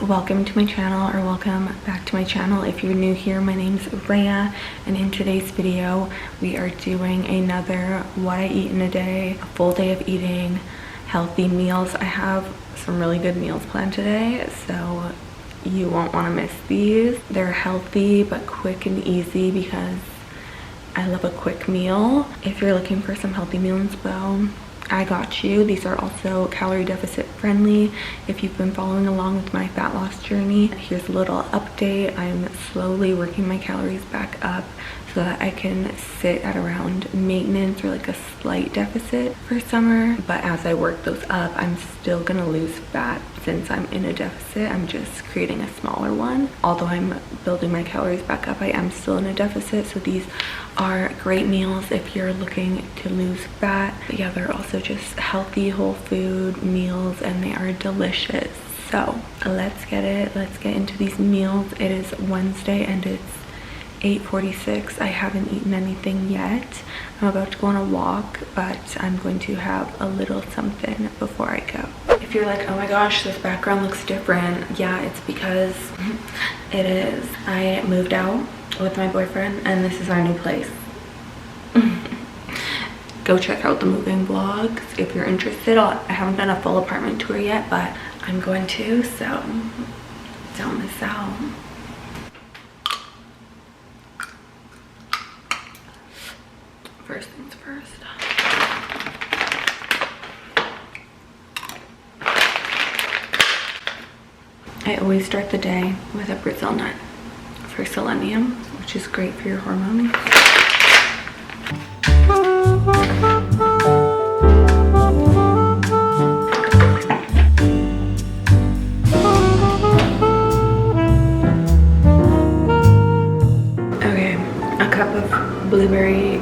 Welcome to my channel, or welcome back to my channel. If you're new here, my name's Raya, and in today's video we are doing another what I eat in a day, a full day of eating healthy meals. I have some really good meals planned today, so you won't want to miss these. They're healthy but quick and easy because I love a quick meal. If you're looking for some healthy meal inspo, I got you. These are also calorie deficit friendly. If you've been following along with my fat loss journey, here's a little update. I'm slowly working my calories back up so that I can sit at around maintenance or like a slight deficit for summer. But as I work those up, I'm still gonna lose fat. Since I'm in a deficit, I'm just creating a smaller one. Although I'm building my calories back up, I am still in a deficit. So these are great meals if you're looking to lose fat. But yeah, they're also just healthy whole food meals, and they are delicious. So let's get into these meals. It is Wednesday and it's 8:46. I haven't eaten anything yet. I'm about to go on a walk, but I'm going to have a little something before I go. If you're like, oh my gosh, this background looks different, yeah, it's because it is. I moved out with my boyfriend and this is our new place. Go check out the moving vlogs if you're interested. I haven't done a full apartment tour yet, but I'm going to, so don't miss out. First things first. I always start the day with a Brazil nut for selenium, which is great for your hormones. Okay, a cup of blueberry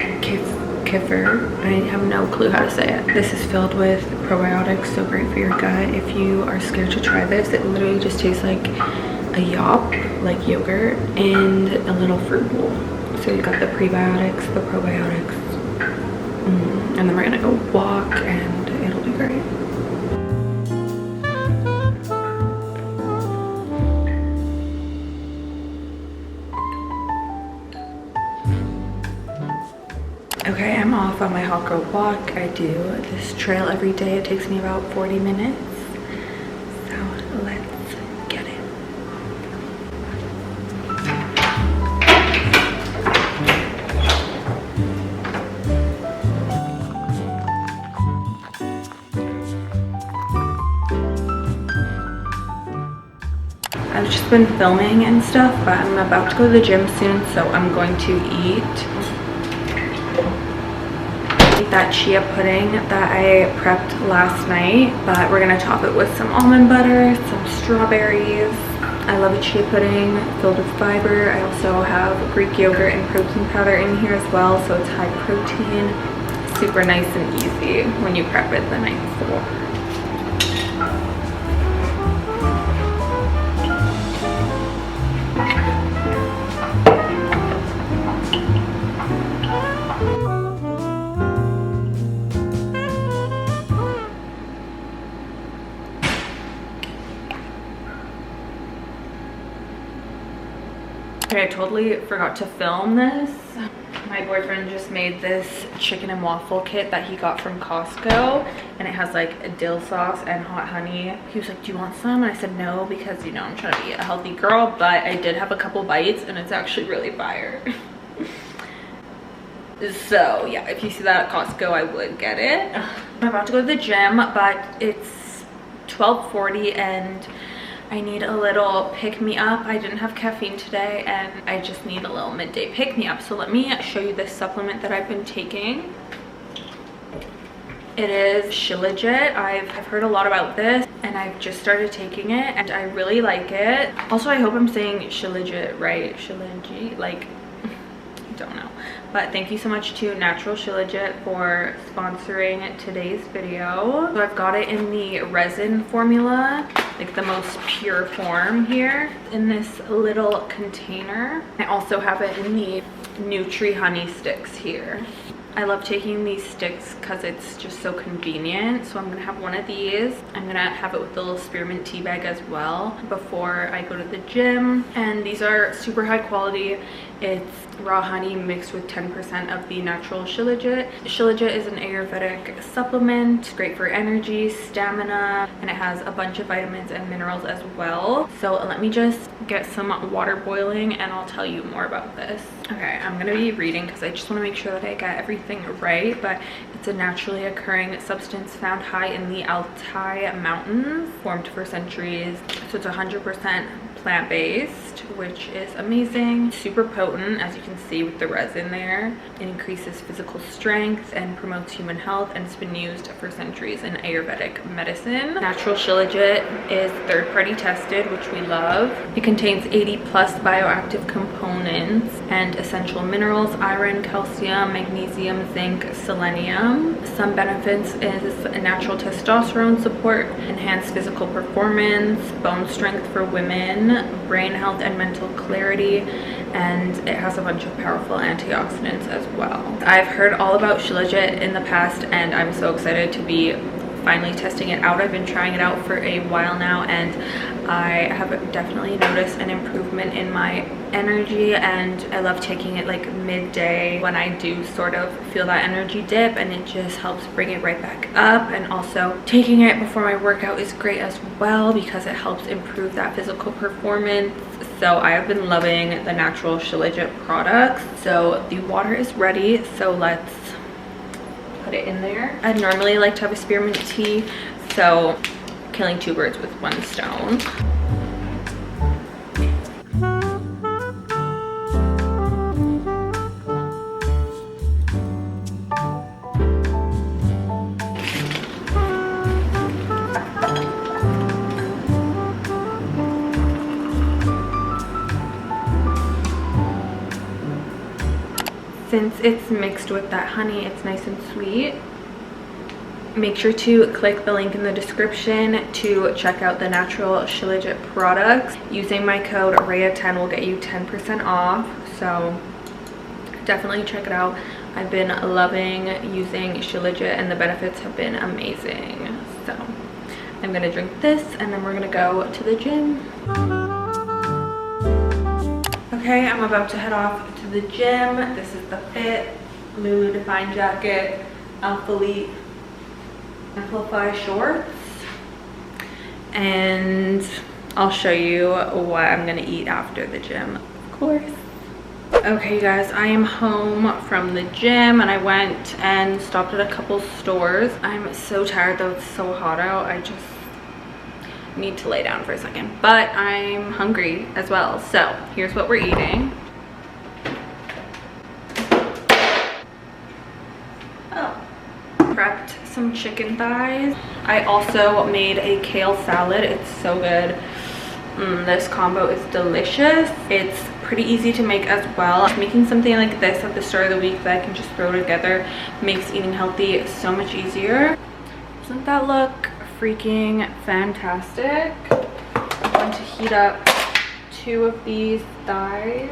kefir. I have no clue how to say it. This is filled with probiotics, so great for your gut. If you are scared to try this, it literally just tastes like a yop, like yogurt, and a little fruit bowl. So you got the prebiotics, the probiotics, and then we're gonna go walk and it'll be great. Okay, I'm off on my hot girl walk. I do this trail every day. It takes me about 40 minutes. So let's get it. I've just been filming and stuff, but I'm about to go to the gym soon, so I'm going to eat that chia pudding that I prepped last night, but we're gonna top it with some almond butter, some strawberries. I love a chia pudding filled with fiber. I also have Greek yogurt and protein powder in here as well, so it's high protein, super nice and easy when you prep it the night before. Okay, I totally forgot to film this. My boyfriend just made this chicken and waffle kit that he got from Costco, and it has like a dill sauce and hot honey. He was like, do you want some? And I said no, because you know I'm trying to be a healthy girl, but I did have a couple bites and it's actually really fire. So yeah, if you see that at Costco, I would get it. I'm about to go to the gym, but it's 12:40 and I need a little pick-me-up. I didn't have caffeine today and I just need a little midday pick-me-up. So let me show you this supplement that I've been taking. It is SHILAJIT. I've heard a lot about this and I've just started taking it and I really like it. Also, I hope I'm saying SHILAJIT right. SHILAJIT, like, don't know. But thank you so much to Natural SHILAJIT for sponsoring today's video. So I've got it in the resin formula, like the most pure form here in this little container. I also have it in the Nutri Honey sticks here. I love taking these sticks because it's just so convenient. So I'm gonna have one of these. I'm gonna have it with the little spearmint tea bag as well before I go to the gym. And these are super high quality. It's raw honey mixed with 10% of the natural SHILAJIT. SHILAJIT is an Ayurvedic supplement. It's great for energy, stamina, and it has a bunch of vitamins and minerals as well. So let me just get some water boiling and I'll tell you more about this. Okay, I'm gonna be reading because I just want to make sure that I get everything right, but it's a naturally occurring substance found high in the Altai Mountains, formed for centuries. So it's 100% plant-based, which is amazing. Super potent, as you can see with the resin there. It increases physical strength and promotes human health, and it's been used for centuries in Ayurvedic medicine. Natural SHILAJIT is third-party tested, which we love. It contains 80+ bioactive components and essential minerals: iron, calcium, magnesium, zinc, selenium. Some benefits is natural testosterone support, enhanced physical performance, bone strength for women, brain health and mental clarity, and it has a bunch of powerful antioxidants as well. I've heard all about SHILAJIT in the past and I'm so excited to be finally testing it out. I've been trying it out for a while now and I have definitely noticed an improvement in my energy, and I love taking it like midday when I do sort of feel that energy dip, and it just helps bring it right back up. And also taking it before my workout is great as well because it helps improve that physical performance. So I have been loving the Natural SHILAJIT products. So the water is ready, so let's put it in there. I normally like to have a spearmint tea, so killing two birds with one stone. Since it's mixed with that honey, it's nice and sweet. Make sure to click the link in the description to check out the Natural SHILAJIT products. Using my code RAYA10 will get you 10% off, so definitely check it out. I've been loving using SHILAJIT and the benefits have been amazing. So I'm gonna drink this and then we're gonna go to the gym. Okay, I'm about to head off to the gym. This is the fit, Lulu Define jacket, Alphalete Amplify shorts, and I'll show you what I'm gonna eat after the gym, of course. Okay, you guys, I am home from the gym and I went and stopped at a couple stores. I'm so tired though, it's so hot out. I just need to lay down for a second, but I'm hungry as well. So here's what we're eating. Prepped some chicken thighs. I also made a kale salad. It's so good. This combo is delicious. It's pretty easy to make as well. Making something like this at the start of the week that I can just throw together makes eating healthy so much easier. Doesn't that look freaking fantastic? I'm going to heat up 2 of these thighs.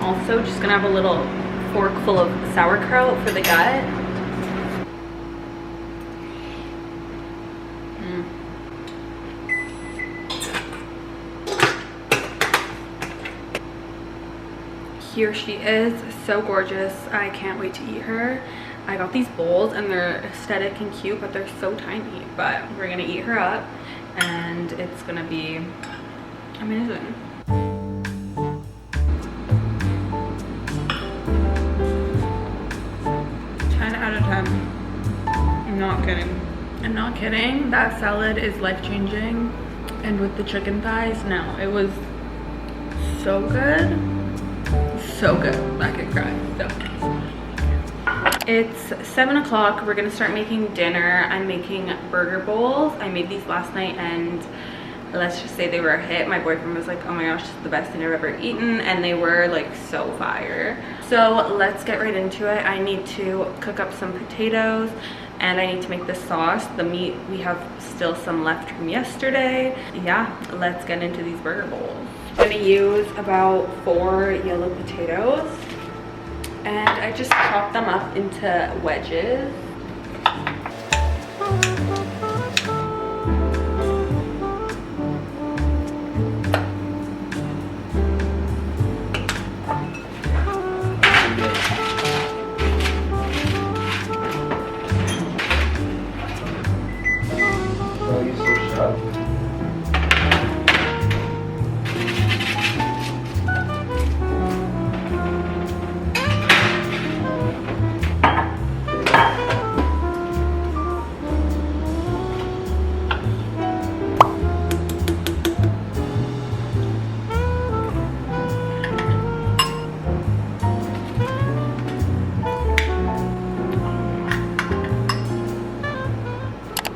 Also just gonna have a little fork full of sauerkraut for the gut. Here she is, so gorgeous. I can't wait to eat her. I got these bowls and they're aesthetic and cute, but they're so tiny. But we're gonna eat her up and it's gonna be amazing. 10 out of 10. I'm not kidding. I'm not kidding, that salad is life-changing. And with the chicken thighs, no, it was so good. So good. I could cry. So. It's 7 o'clock. We're gonna start making dinner. I'm making burger bowls. I made these last night and let's just say they were a hit. My boyfriend was like, oh my gosh, this is the best thing I've ever eaten, and they were like so fire. So let's get right into it. I need to cook up some potatoes and I need to make the sauce. The meat, we have still some left from yesterday. Yeah, let's get into these burger bowls. I'm gonna use about 4 yellow potatoes and I just chop them up into wedges.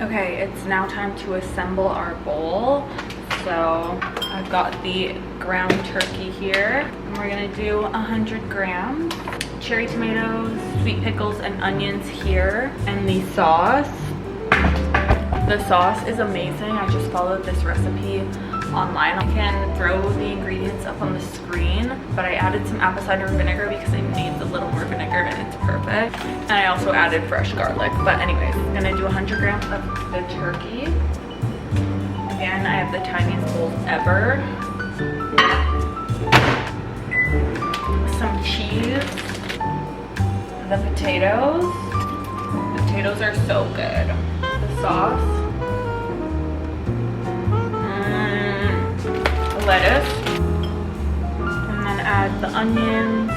Okay, it's now time to assemble our bowl. So I've got the ground turkey here. And we're gonna do 100 grams. Cherry tomatoes, sweet pickles, and onions here. And the sauce. The sauce is amazing. I just followed this recipe online. I can throw the ingredients up on the screen, but I added some apple cider vinegar because it needs a little more vinegar and it's perfect. And I also added fresh garlic. But anyways, I'm gonna do 100 grams of the turkey. Again, I have the tiniest bowls ever. Some cheese. The potatoes. The potatoes are so good. The sauce. Lettuce, and then add the onions,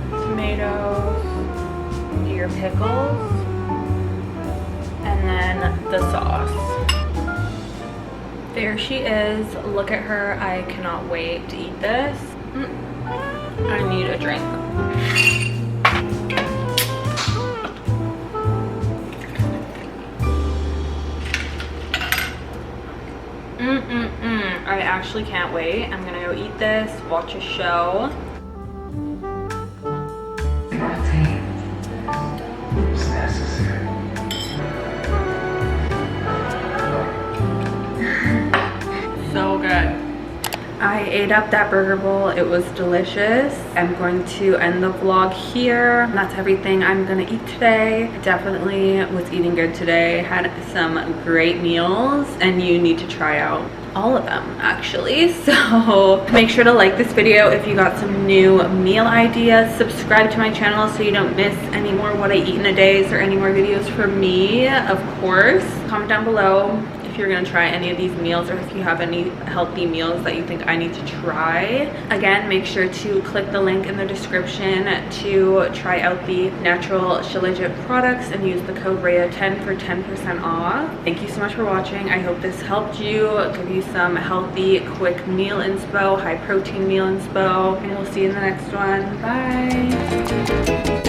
tomatoes, your pickles, and then the sauce. There she is. Look at her. I cannot wait to eat this. I need a drink. I actually can't wait. I'm gonna go eat this, watch a show. So good. I ate up that burger bowl. It was delicious. I'm going to end the vlog here. That's everything I'm gonna eat today. Definitely was eating good today. Had some great meals and you need to try out all of them actually. So make sure to like this video if you got some new meal ideas. Subscribe to my channel so you don't miss any more what I eat in a day or any more videos from me, of course. Comment down below if you're gonna try any of these meals or if you have any healthy meals that you think I need to try. Again, make sure to click the link in the description to try out the natural SHILAJIT products and use the code RAYA10 for 10% off. Thank you so much for watching. I hope this helped you, give you some healthy, quick meal inspo, high protein meal inspo, and we'll see you in the next one. Bye.